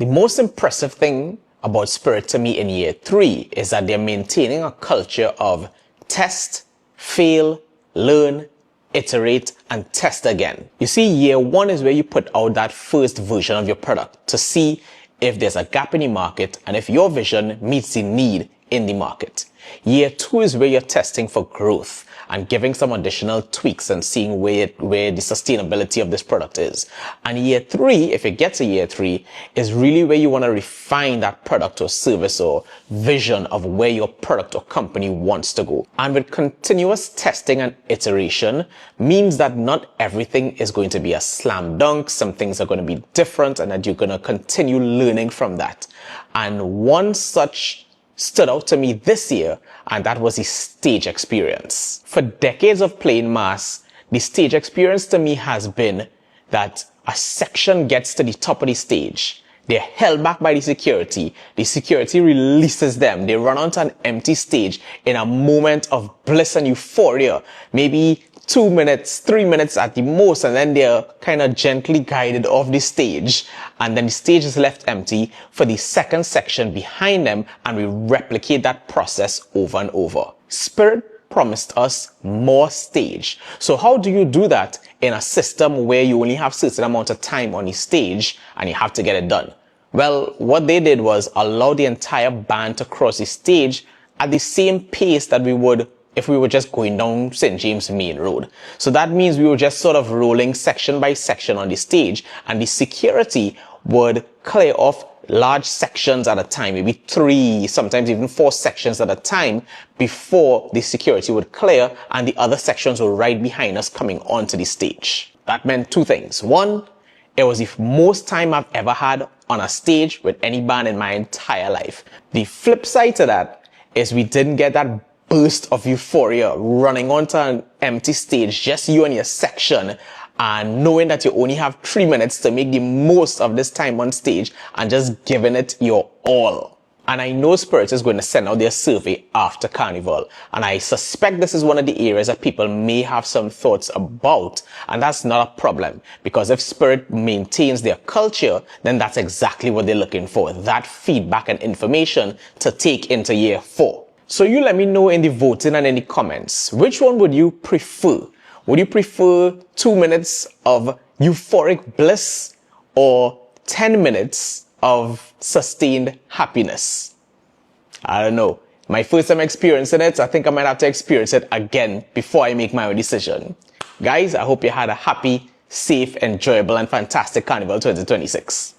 The most impressive thing about Spirit to me in year 3 is that they're maintaining a culture of test, fail, learn, iterate, and test again. You see, year 1 is where you put out that first version of your product to see if there's a gap in the market and if your vision meets the need in the market. Year 2 is where you're testing for growth and giving some additional tweaks and seeing where the sustainability of this product is. And year 3, if it gets to year 3, is really where you want to refine that product or service or vision of where your product or company wants to go. And with continuous testing and iteration means that not everything is going to be a slam dunk. Some things are going to be different and that you're going to continue learning from that. And one such stood out to me this year, and that was the stage experience. For decades of playing mass, the stage experience to me has been that a section gets to the top of the stage. They're held back by the security releases them. They run onto an empty stage in a moment of bliss and euphoria, maybe 2 minutes, 3 minutes at the most, and then they're kind of gently guided off the stage, and then the stage is left empty for the second section behind them, and we replicate that process over and over. Spirit promised us more stage. So how do you do that in a system where you only have certain amount of time on the stage and you have to get it done? Well, what they did was allow the entire band to cross the stage at the same pace that we would if we were just going down St. James Main Road. So that means we were just sort of rolling section by section on the stage, and the security would clear off large sections at a time, maybe 3, sometimes even 4 sections at a time before the security would clear, and the other sections were right behind us coming onto the stage. That meant 2 things. 1, it was the most time I've ever had on a stage with any band in my entire life. The flip side to that is we didn't get that burst of euphoria running onto an empty stage, just you and your section, and knowing that you only have 3 minutes to make the most of this time on stage and just giving it your all. And I know Spirit is going to send out their survey after Carnival, and I suspect this is one of the areas that people may have some thoughts about, and that's not a problem, because if Spirit maintains their culture, then that's exactly what they're looking for, that feedback and information to take into year 4. So you let me know in the voting and in the comments, which one would you prefer? Would you prefer 2 minutes of euphoric bliss or 10 minutes of sustained happiness? I don't know. My first time experiencing it, I think I might have to experience it again before I make my own decision. Guys, I hope you had a happy, safe, enjoyable, and fantastic Carnival 2026.